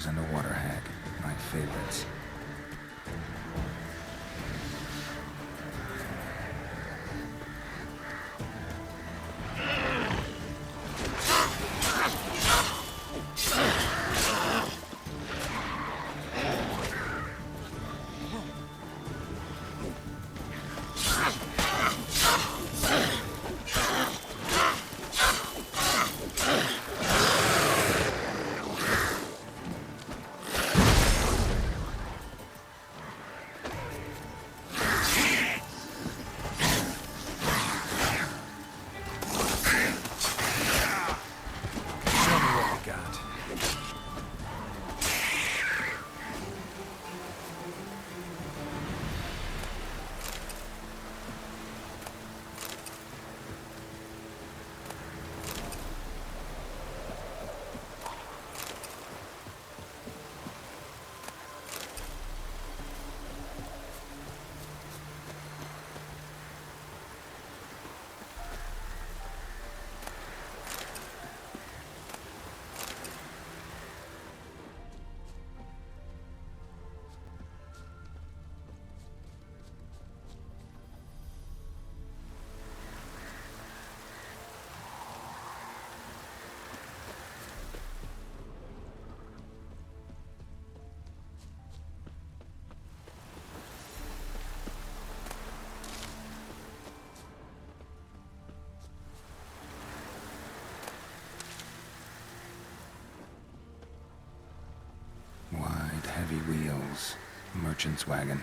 and a water hag, my favorites. Heavy wheels, merchant's wagon.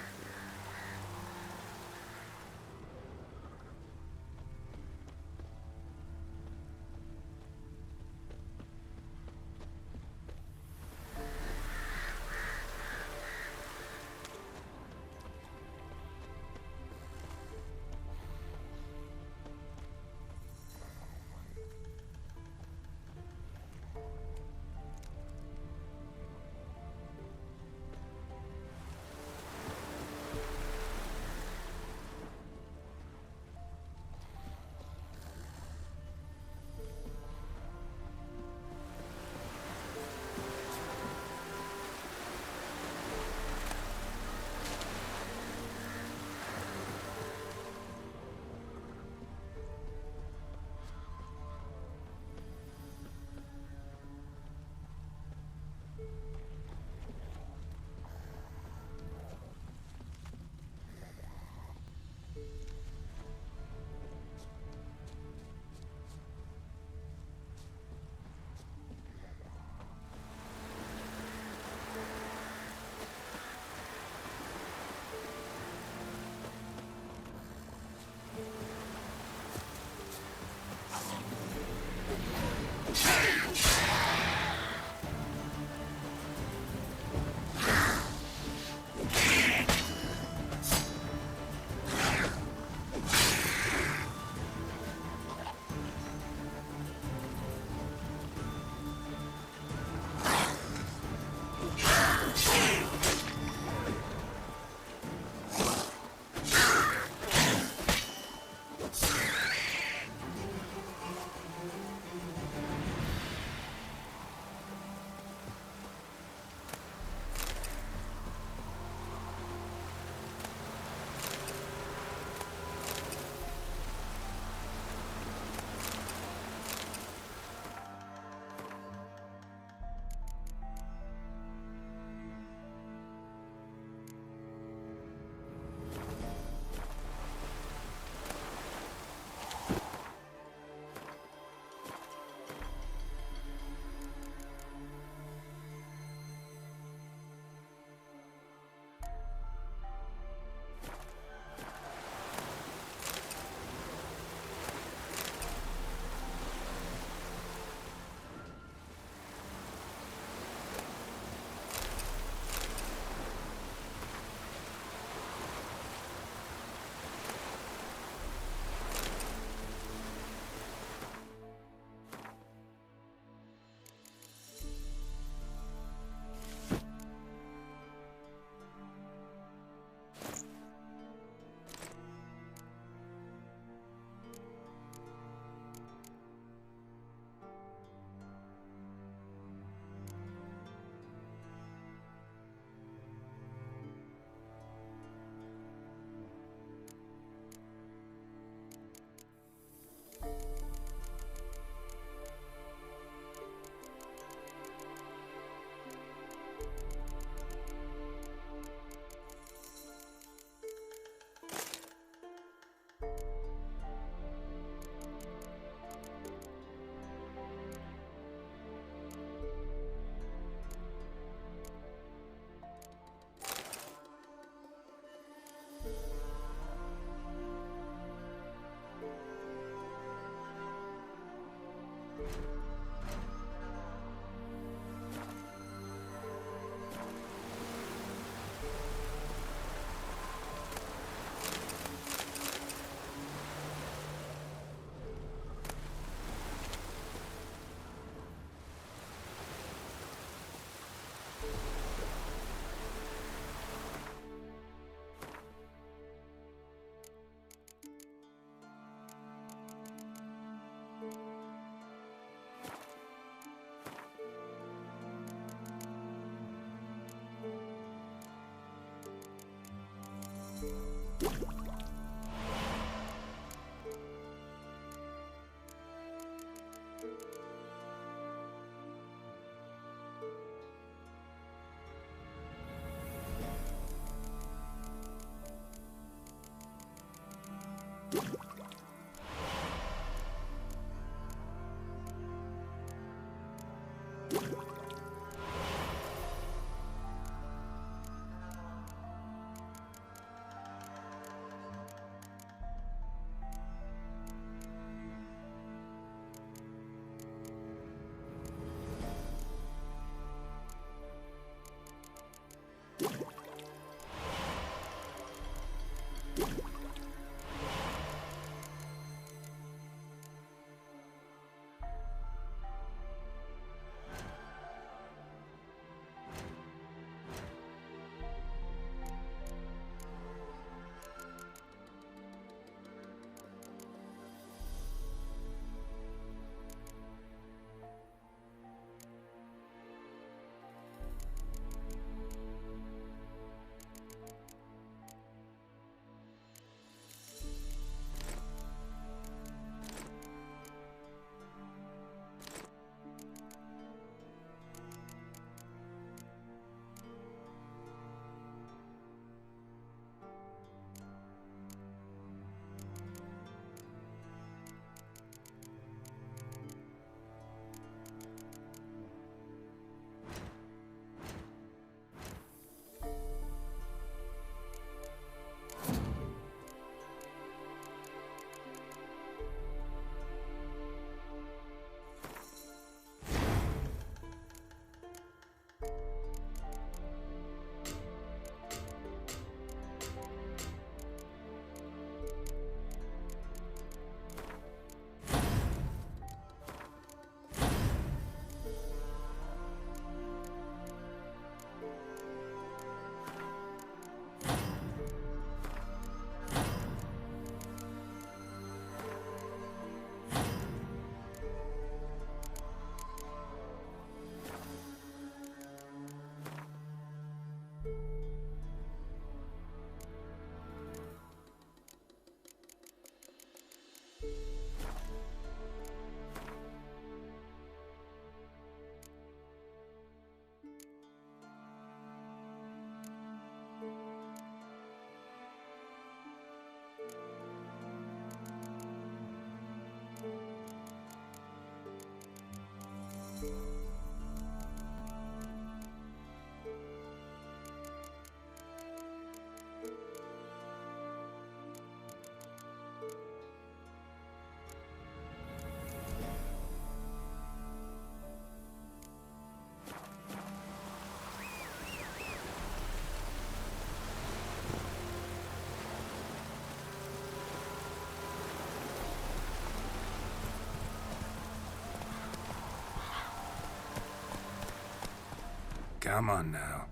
Come on now.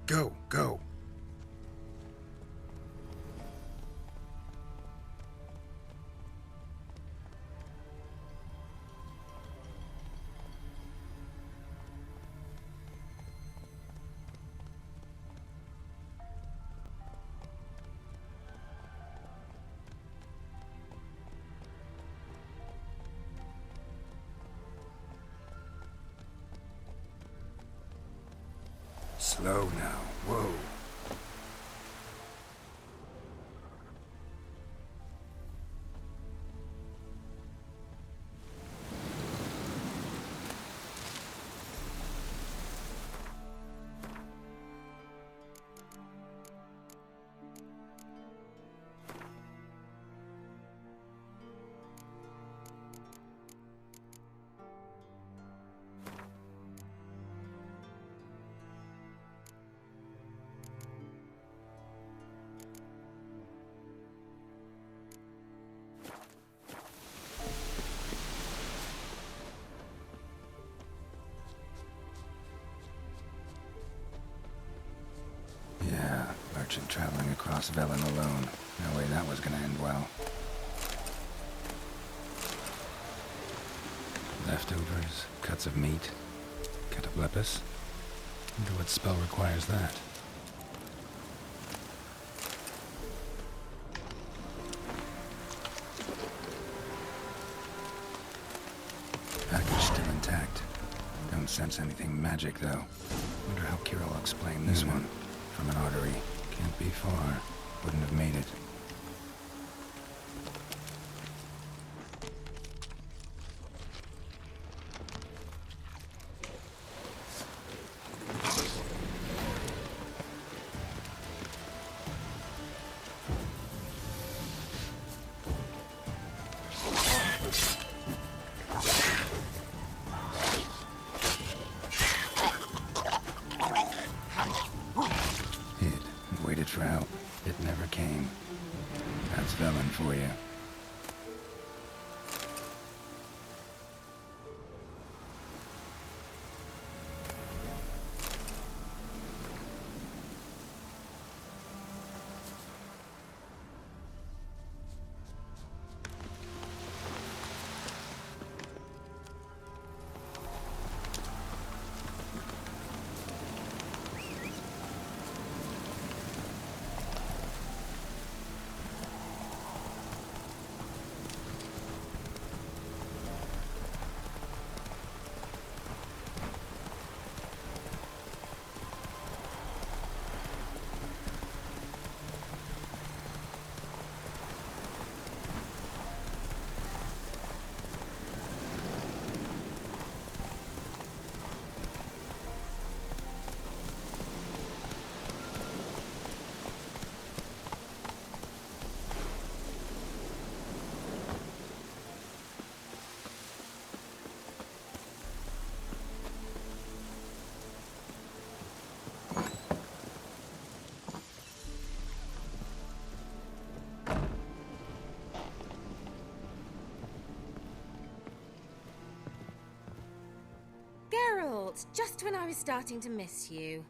Go, go. Slow now. Whoa. Merchant traveling across Velen alone. No way that was gonna end well. Leftovers, cuts of meat, cataplepis. Wonder what spell requires that. sense anything magic, though. Wonder how Kira will explain this one. From an artery. Can't be far. Wouldn't have made it. For help. It never came. That's Velen for you. Just when I was starting to miss you.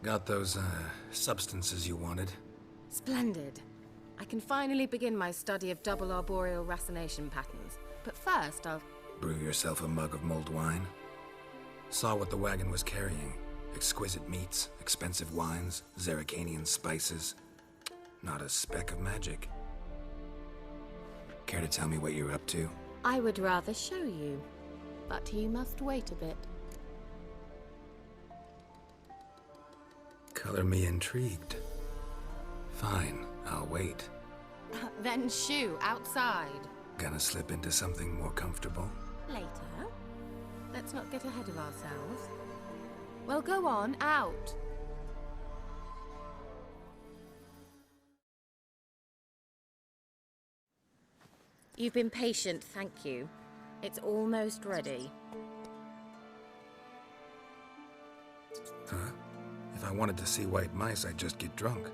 Got those, substances you wanted? Splendid. I can finally begin my study of double arboreal racination patterns. But first, I'll... Brew yourself a mug of mulled wine? Saw what the wagon was carrying. Exquisite meats, expensive wines, Zerrikanian spices. Not a speck of magic. Care to tell me what you're up to? I would rather show you, but you must wait a bit. Color me intrigued. Fine, I'll wait. Then shoo, outside. Gonna slip into something more comfortable? Later. Let's not get ahead of ourselves. Well, go on, out. You've been patient, thank you. It's almost ready. Huh? If I wanted to see white mice, I'd just get drunk.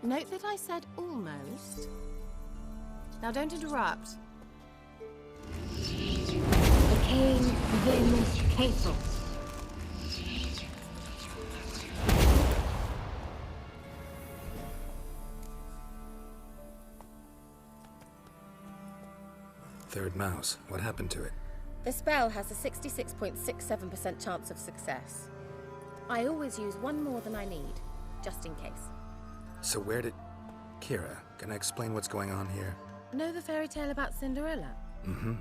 Note that I said almost. Now don't interrupt. The king wins castle. Third mouse. What happened to it? The spell has a 66.67% chance of success. I always use one more than I need, just in case. So where did... Kira, can I explain what's going on here? Know the fairy tale about Cinderella? Mm-hmm.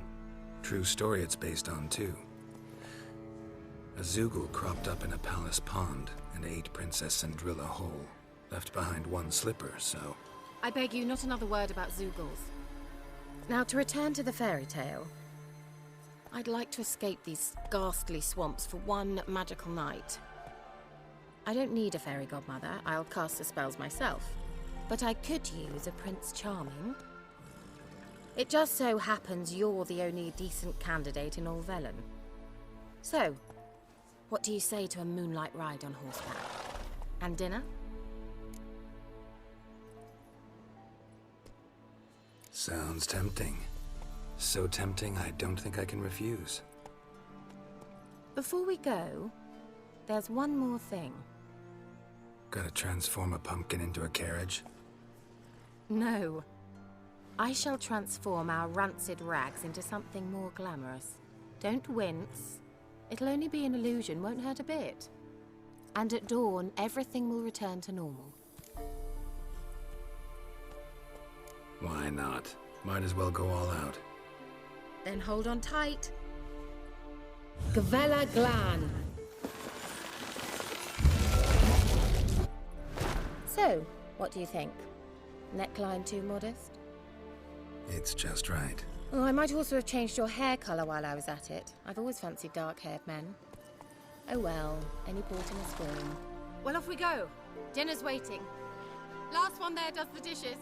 True story it's based on, too. A Zoogle cropped up in a palace pond and ate Princess Cinderella whole. Left behind one slipper, so... I beg you, not another word about Zoogles. Now, to return to the fairy tale. I'd like to escape these ghastly swamps for one magical night. I don't need a fairy godmother, I'll cast the spells myself. But I could use a Prince Charming. It just so happens you're the only decent candidate in all Velen. So, what do you say to a moonlight ride on horseback? And dinner? Sounds tempting. So tempting, I don't think I can refuse. Before we go, there's one more thing. Gotta transform a pumpkin into a carriage? No. I shall transform our rancid rags into something more glamorous. Don't wince. It'll only be an illusion, won't hurt a bit. And at dawn, everything will return to normal. Why not? Might as well go all out. Then hold on tight. Gvela Glan. So, what do you think? Neckline too modest? It's just right. Oh, I might also have changed your hair colour while I was at it. I've always fancied dark-haired men. Oh well, any port in a storm. Well, off we go. Dinner's waiting. Last one there does the dishes.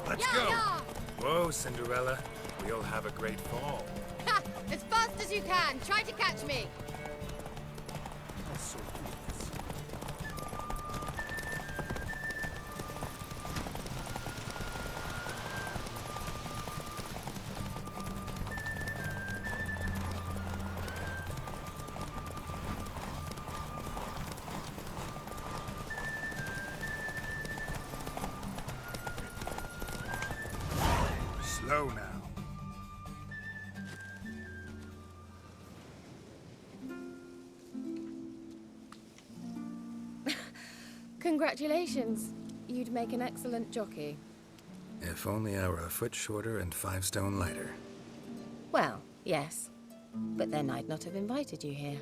Let's go! Whoa, Cinderella. We'll have a great fall. Ha! As fast as you can. Try to catch me. Slow now. Congratulations. You'd make an excellent jockey. If only I were a foot shorter and 5 stone lighter. Well, yes. But then I'd not have invited you here.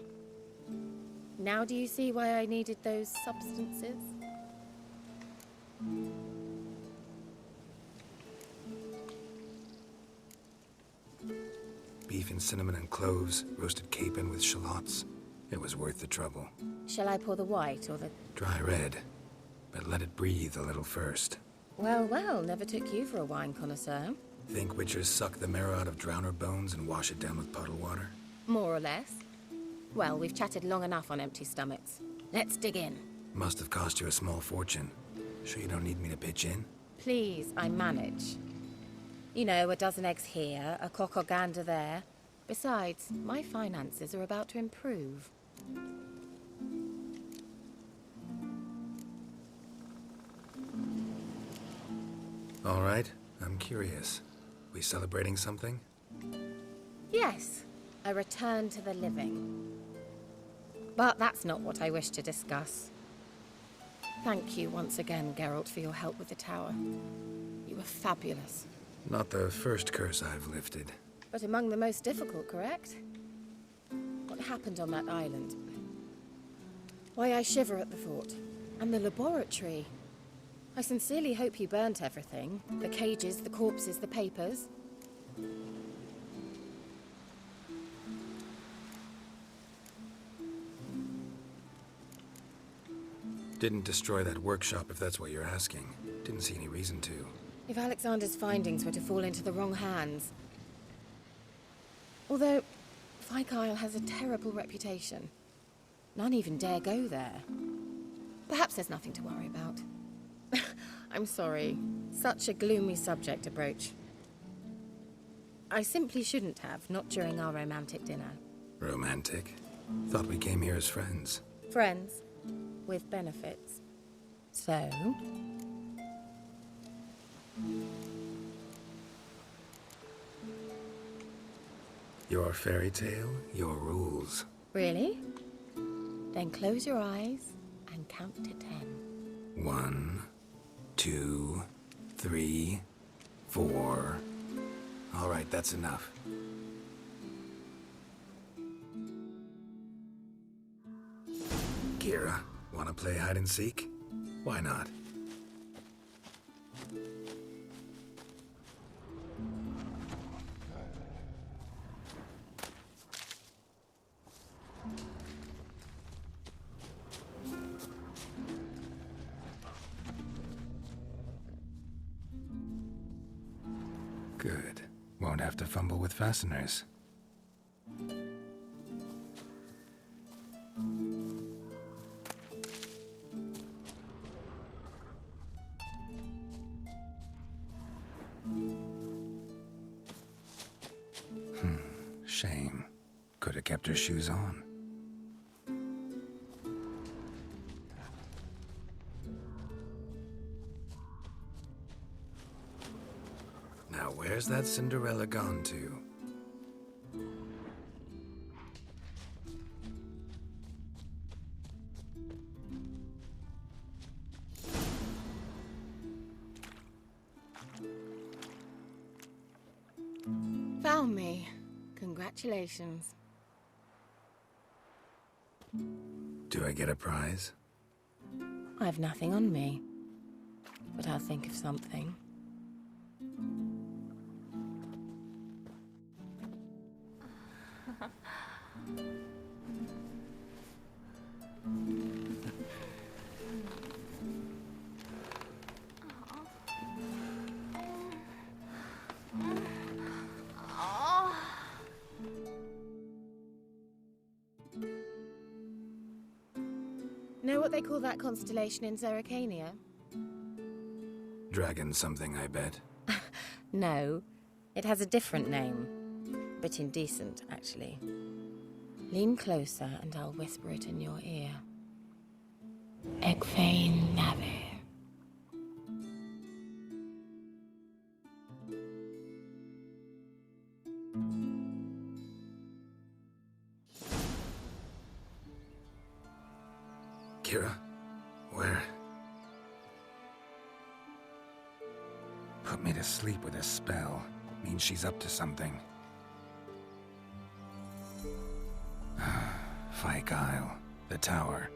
Now do you see why I needed those substances? Beef and cinnamon and cloves, roasted capon with shallots. It was worth the trouble. Shall I pour the white or the... Dry red, but let it breathe a little first. Well, well, never took you for a wine connoisseur. Think witchers suck the marrow out of drowner bones and wash it down with puddle water? More or less. Well, we've chatted long enough on empty stomachs. Let's dig in. Must have cost you a small fortune. Sure you don't need me to pitch in? Please, I manage. You know, a dozen eggs here, a cock or gander there. Besides, my finances are about to improve. All right, I'm curious. We celebrating something? Yes, a return to the living. But that's not what I wish to discuss. Thank you once again, Geralt, for your help with the tower. You were fabulous. Not the first curse I've lifted. But among the most difficult, correct? What happened on that island? Why I shiver at the thought. And the laboratory. I sincerely hope you burnt everything. The cages, the corpses, the papers. Didn't destroy that workshop if that's what you're asking. Didn't see any reason to. If Alexander's findings were to fall into the wrong hands. Although, Fyke Isle has a terrible reputation. None even dare go there. Perhaps there's nothing to worry about. I'm sorry. Such a gloomy subject to broach. I simply shouldn't have, not during our romantic dinner. Romantic? Thought we came here as friends. Friends. With benefits. So... Your fairy tale, your rules. Really? Then close your eyes and count to 10. 1, 2, 3, 4. All right, that's enough. Kira, wanna play hide and seek? Why not? Good. Won't have to fumble with fasteners. kept her shoes on. Now where's that Cinderella gone to? Found me. Congratulations. Do I get a prize? I've nothing on me, but I'll think of something. Know what they call that constellation in Zerrikania? Dragon something, I bet. No, it has a different name. Bit indecent, actually. Lean closer and I'll whisper it in your ear. Egfain Nave. Kira? Where? Put me to sleep with a spell. Means she's up to something. Fyke Isle. The tower.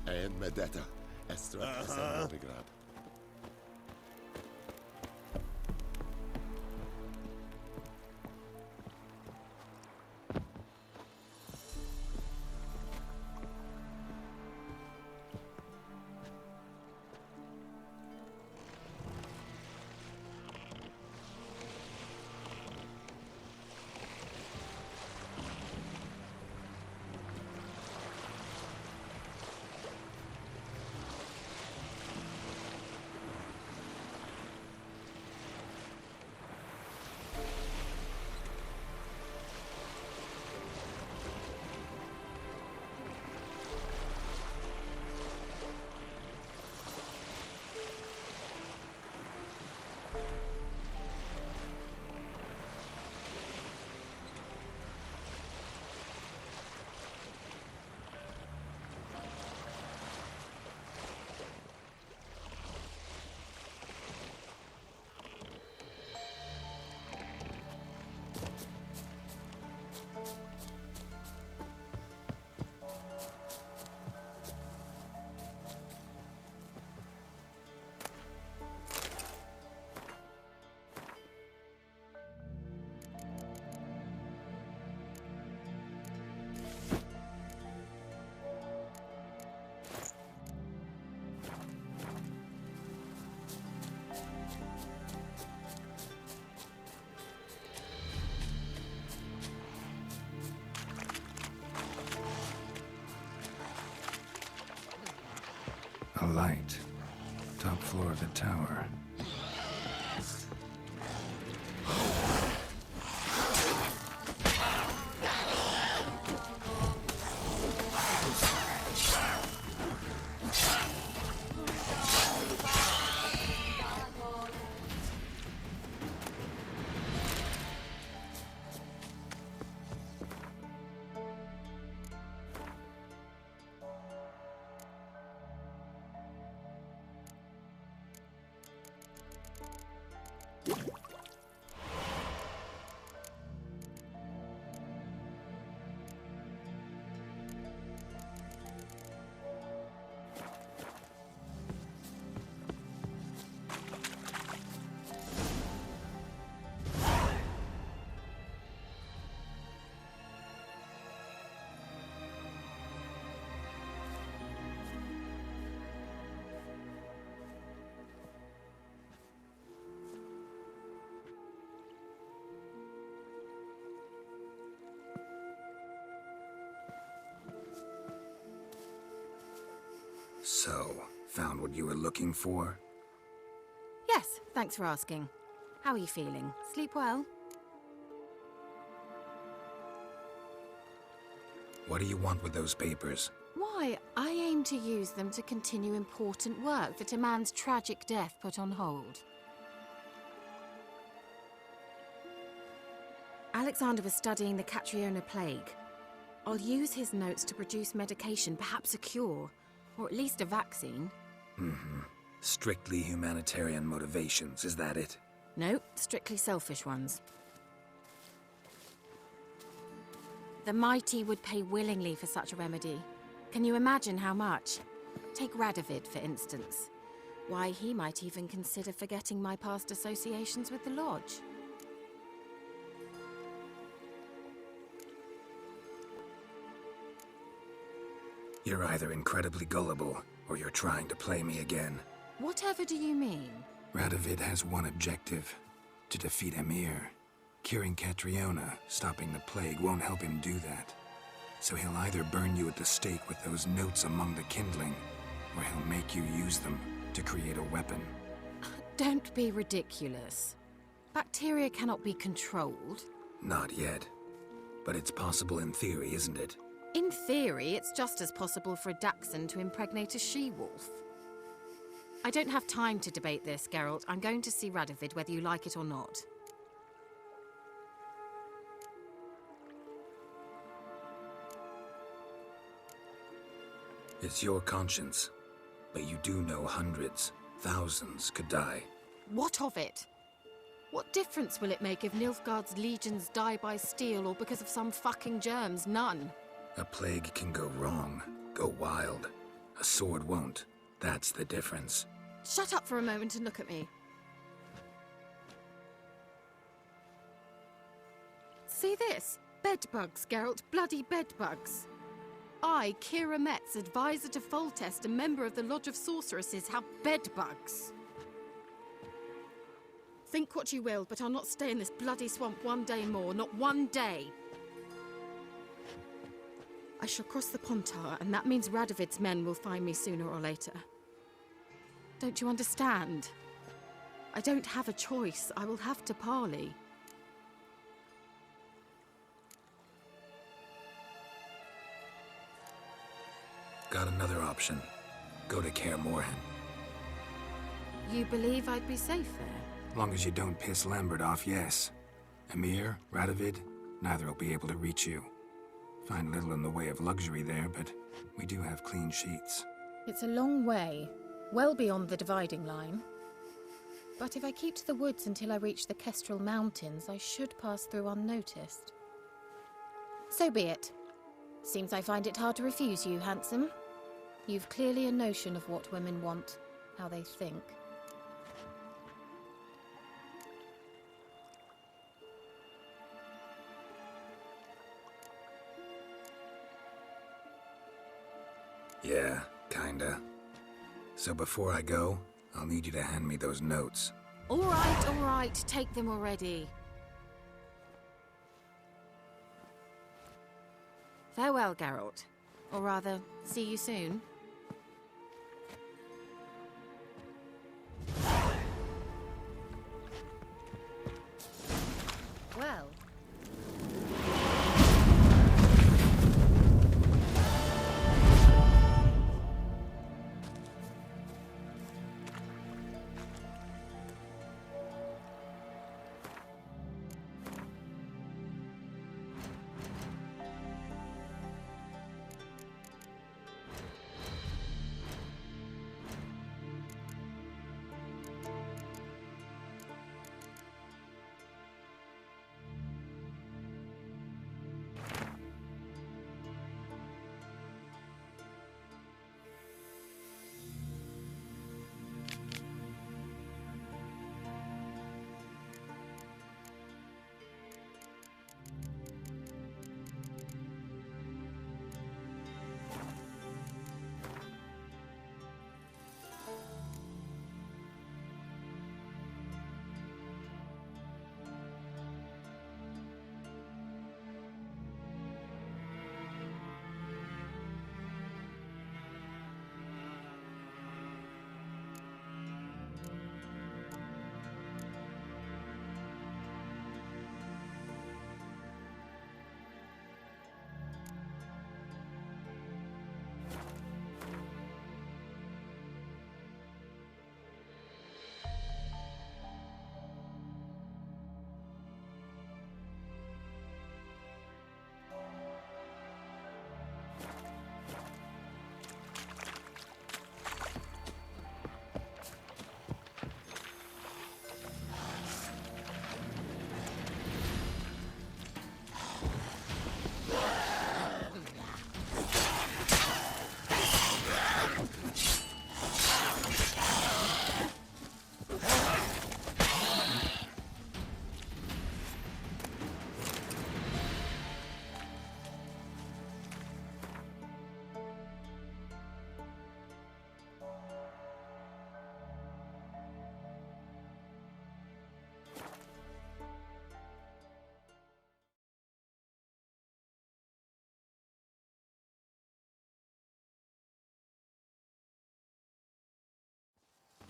En med detta är strömmen begrav. A light. Top floor of the tower. So, found what you were looking for? Yes, thanks for asking. How are you feeling? Sleep well? What do you want with those papers? Why, I aim to use them to continue important work that a man's tragic death put on hold. Alexander was studying the Catriona plague. I'll use his notes to produce medication, perhaps a cure, or at least a vaccine. Strictly humanitarian motivations, is that it? No, strictly selfish ones. The mighty would pay willingly for such a remedy. Can you imagine how much? Take Radovid, for instance. Why, he might even consider forgetting my past associations with the Lodge. You're either incredibly gullible, or you're trying to play me again. Whatever do you mean? Radovid has one objective: to defeat Emir. Curing Catriona, stopping the plague, won't help him do that. So he'll either burn you at the stake with those notes among the kindling, or he'll make you use them to create a weapon. Don't be ridiculous. Bacteria cannot be controlled. Not yet. But it's possible in theory, isn't it? In theory, it's just as possible for a Dachshund to impregnate a she-wolf. I don't have time to debate this, Geralt. I'm going to see Radovid whether you like it or not. It's your conscience. But you do know hundreds, thousands could die. What of it? What difference will it make if Nilfgaard's legions die by steel or because of some fucking germs? None. A plague can go wrong, go wild. A sword won't. That's the difference. Shut up for a moment and look at me. See this? Bedbugs, Geralt. Bloody bedbugs. I, Kira Metz, advisor to Foltest and member of the Lodge of Sorceresses, have bedbugs. Think what you will, but I'll not stay in this bloody swamp one day more. Not one day. I shall cross the Pontar, and that means Radovid's men will find me sooner or later. Don't you understand? I don't have a choice. I will have to parley. Got another option. Go to Kaer Morhen. You believe I'd be safe there? Long as you don't piss Lambert off, yes. Emir, Radovid, neither will be able to reach you. Find little in the way of luxury there, but we do have clean sheets. It's a long way, well beyond the dividing line. But if I keep to the woods until I reach the Kestrel Mountains, I should pass through unnoticed. So be it. Seems I find it hard to refuse you, handsome. You've clearly a notion of what women want, how they think. Yeah, kinda. So before I go, I'll need you to hand me those notes. All right, take them already. Farewell, Geralt. Or rather, see you soon. Well.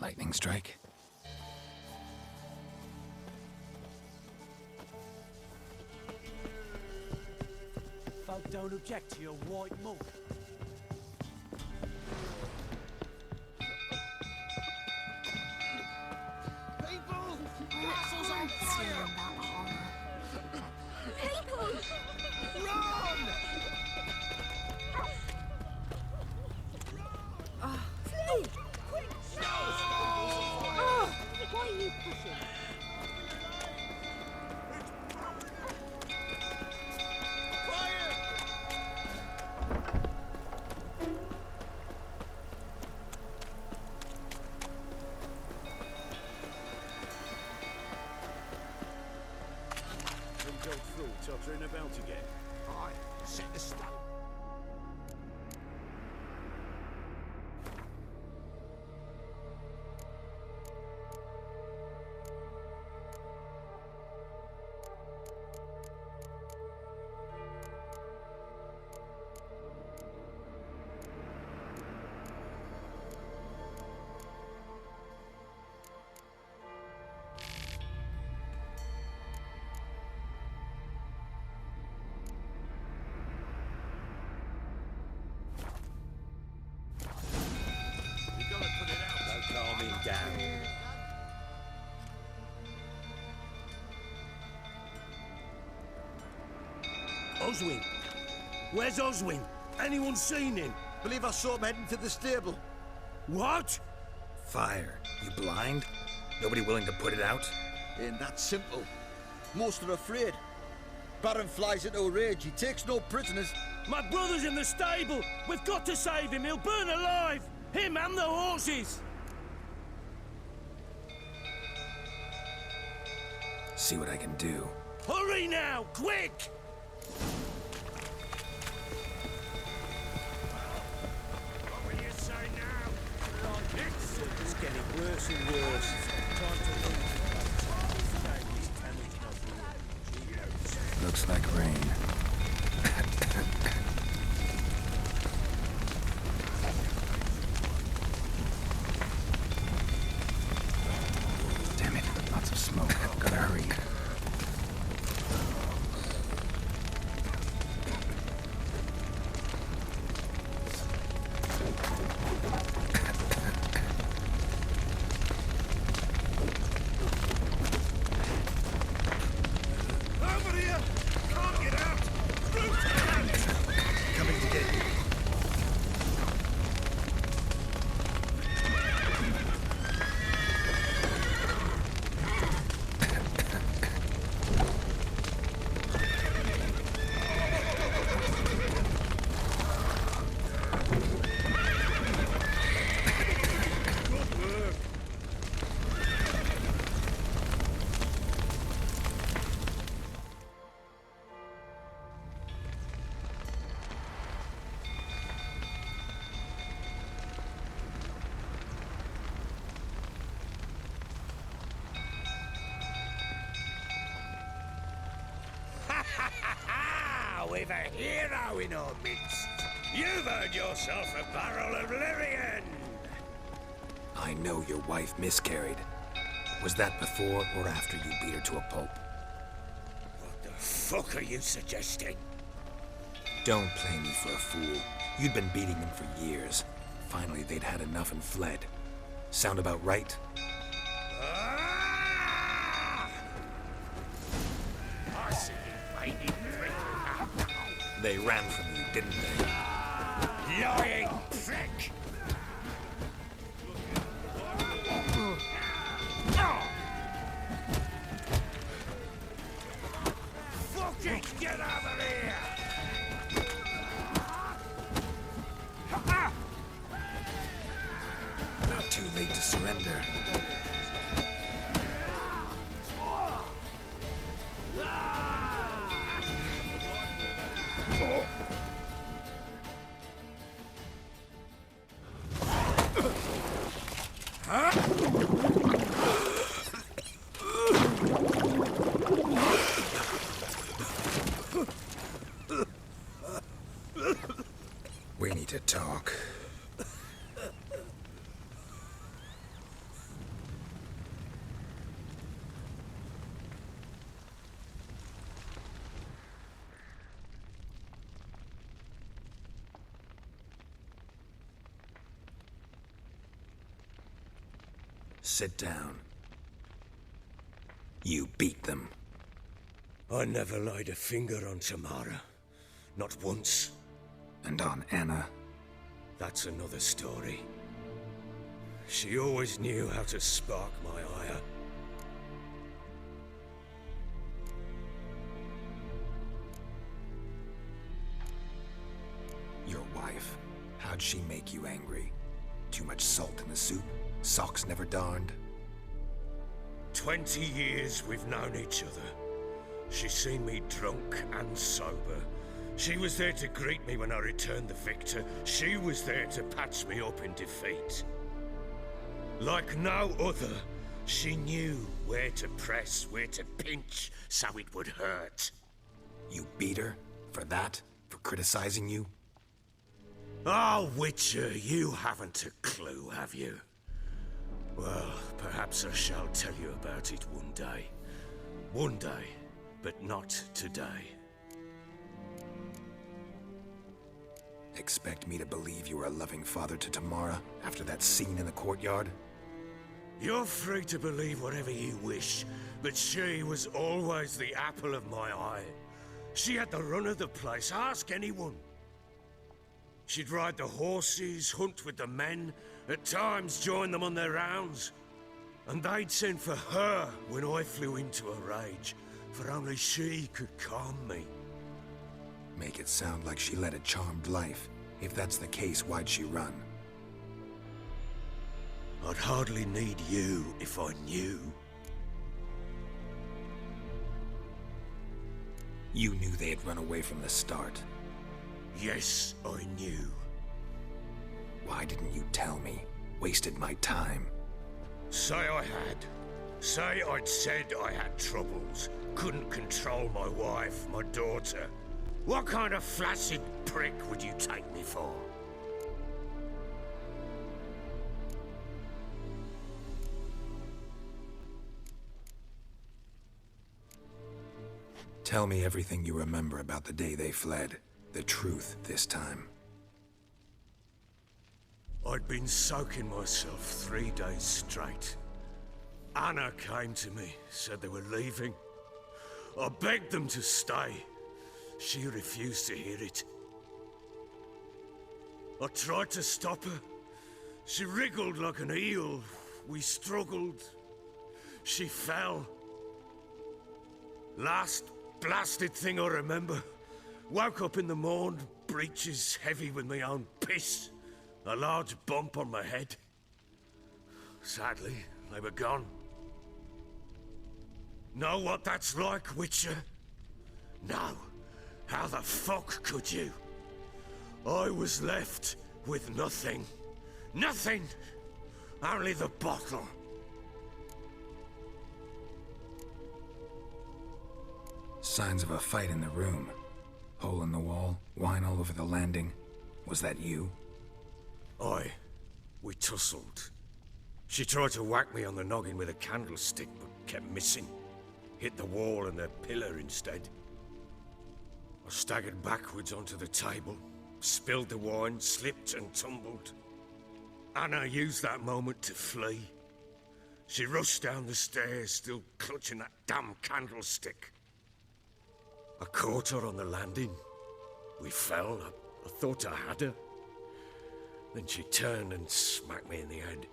Lightning strike. Folk don't object to your white mug. People! Castle's on fire! People! Run! Flee! Quick! Oh, why are you pushing? Go through, tottering about again. Aye, set the stuff. Oswin! Where's Oswin? Anyone seen him? Believe I saw him heading to the stable. What? Fire. You blind? Nobody willing to put it out? Ain't that simple. Most are afraid. Baron flies into a rage. He takes no prisoners. My brother's in the stable! We've got to save him! He'll burn alive! Him and the horses! See what I can do. Hurry now! Quick! What will you say now? It's getting worse and worse. Time to leave. Looks like rain. Damn it, lots of smoke. Gotta hurry. We've a hero in our midst. You've earned yourself a barrel of Lyrian. I know your wife miscarried. Was that before or after you beat her to a pulp? What the fuck are you suggesting? Don't play me for a fool. You'd been beating them for years. Finally, they'd had enough and fled. Sound about right? Ah! I see you fighting free. They ran from you, didn't they? Lying prick! Fuck it! Get out of here! Not too late to surrender. We need to talk. Sit down. You beat them. I never laid a finger on Tamara. Not once. And on Anna. That's another story. She always knew how to spark my ire. Your wife. How'd she make you angry? Too much salt in the soup? Socks never darned? 20 years we've known each other. She's seen me drunk and sober. She was there to greet me when I returned the victor. She was there to patch me up in defeat. Like no other, she knew where to press, where to pinch, so it would hurt. You beat her? For that? For criticizing you? Oh, Witcher, you haven't a clue, have you? Well, perhaps I shall tell you about it one day. One day, but not today. Expect me to believe you were a loving father to Tamara after that scene in the courtyard? You're free to believe whatever you wish, but she was always the apple of my eye. She had the run of the place, ask anyone. She'd ride the horses, hunt with the men, at times join them on their rounds. And they'd send for her when I flew into a rage, for only she could calm me. Make it sound like she led a charmed life. If that's the case, why'd she run? I'd hardly need you if I knew. You knew they had run away from the start. Yes, I knew. Why didn't you tell me? Wasted my time. Say I had. Say I'd said I had troubles. Couldn't control my wife, my daughter. What kind of flaccid prick would you take me for? Tell me everything you remember about the day they fled. The truth this time. I'd been soaking myself 3 days straight. Anna came to me, said they were leaving. I begged them to stay. She refused to hear it. I tried to stop her. She wriggled like an eel. We struggled. She fell. Last blasted thing I remember. Woke up in the morn, breeches heavy with my own piss. A large bump on my head. Sadly, they were gone. Know what that's like, Witcher? No. How the fuck could you? I was left with nothing. Nothing! Only the bottle. Signs of a fight in the room. Hole in the wall, wine all over the landing. Was that you? We tussled. She tried to whack me on the noggin with a candlestick, but kept missing. Hit the wall and the pillar instead. I staggered backwards onto the table, spilled the wine, slipped and tumbled. Anna used that moment to flee. She rushed down the stairs, still clutching that damn candlestick. I caught her on the landing. We fell. I thought I had her. Then she turned and smacked me in the head.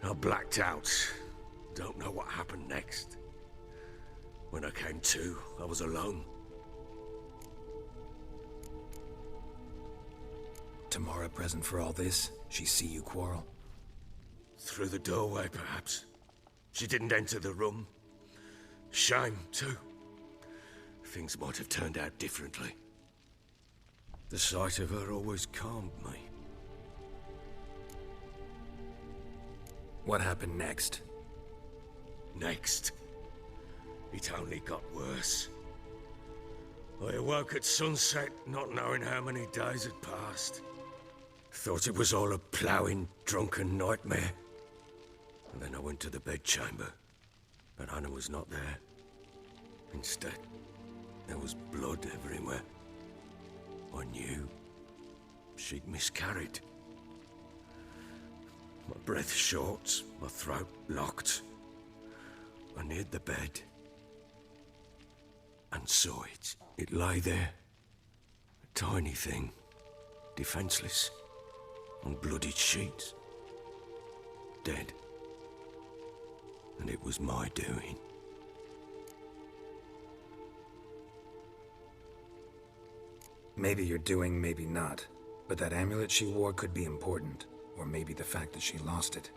I blacked out. Don't know what happened next. When I came to, I was alone. Tamara present for all this? She see you quarrel? Through the doorway, perhaps. She didn't enter the room. Shame, too. Things might have turned out differently. The sight of her always calmed me. What happened next? Next, it only got worse. I awoke at sunset, not knowing how many days had passed. Thought it was all a ploughing, drunken nightmare. And then I went to the bedchamber, but Anna was not there. Instead, there was blood everywhere. I knew she'd miscarried. My breath short, my throat locked. I neared the bed and saw it. It lay there, a tiny thing, defenseless, on bloodied sheets, dead. And it was my doing. Maybe you're doing, maybe not. But that amulet she wore could be important. Or maybe the fact that she lost it.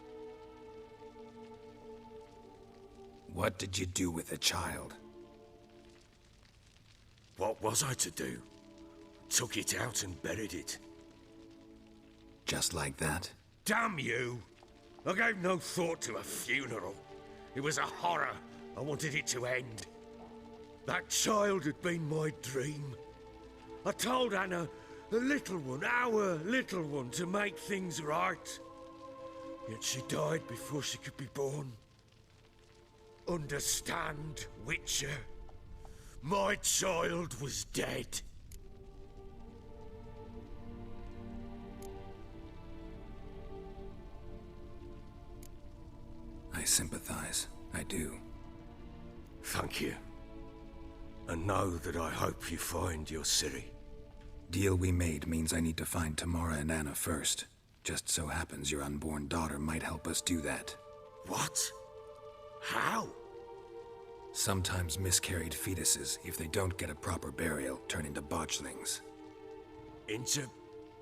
What did you do with the child? What was I to do? Took it out and buried it. Just like that? Damn you! I gave no thought to a funeral. It was a horror. I wanted it to end. That child had been my dream. I told Anna, the little one, our little one, to make things right. Yet she died before she could be born. Understand, Witcher? My child was dead. I sympathize. I do. Thank you. And know that I hope you find your Ciri. Deal we made means I need to find Tamara and Anna first. Just so happens your unborn daughter might help us do that. What? How? Sometimes miscarried fetuses, if they don't get a proper burial, turn into botchlings. Into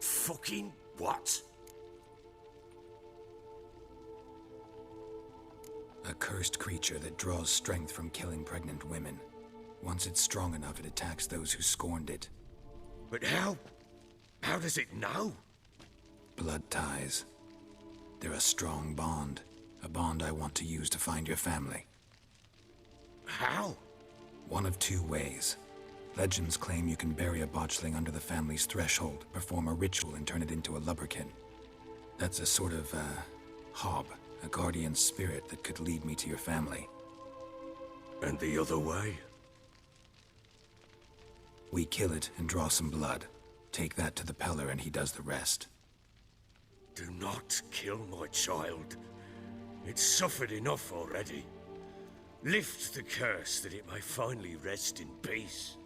fucking what? A cursed creature that draws strength from killing pregnant women. Once it's strong enough, it attacks those who scorned it. But how? How does it know? Blood ties. They're a strong bond. A bond I want to use to find your family. How? One of two ways. Legends claim you can bury a botchling under the family's threshold, perform a ritual, and turn it into a lubberkin. That's a sort of, hob, a guardian spirit that could lead me to your family. And the other way? We kill it and draw some blood. Take that to the Peller and he does the rest. Do not kill my child. It's suffered enough already. Lift the curse that it may finally rest in peace.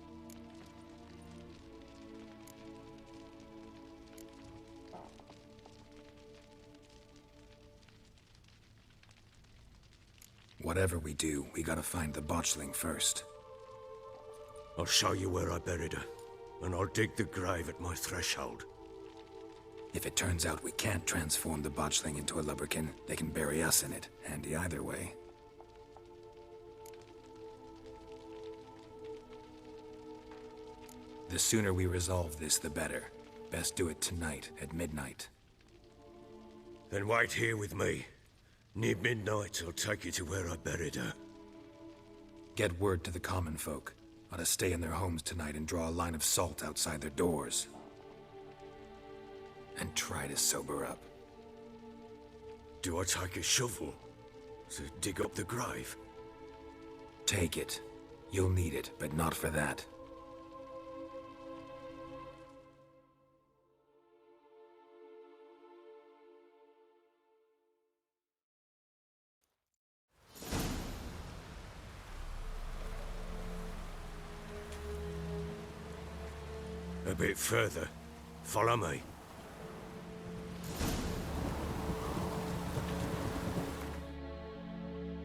Whatever we do, we gotta find the botchling first. I'll show you where I buried her, and I'll dig the grave at my threshold. If it turns out we can't transform the botchling into a lubberkin, they can bury us in it. Handy either way. The sooner we resolve this, the better. Best do it tonight, at midnight. Then wait here with me. Near midnight, I'll take you to where I buried her. Get word to the common folk. Ought to stay in their homes tonight and draw a line of salt outside their doors. And try to sober up. Do I take a shovel to dig up the grave? Take it. You'll need it, but not for that. A bit further. Follow me.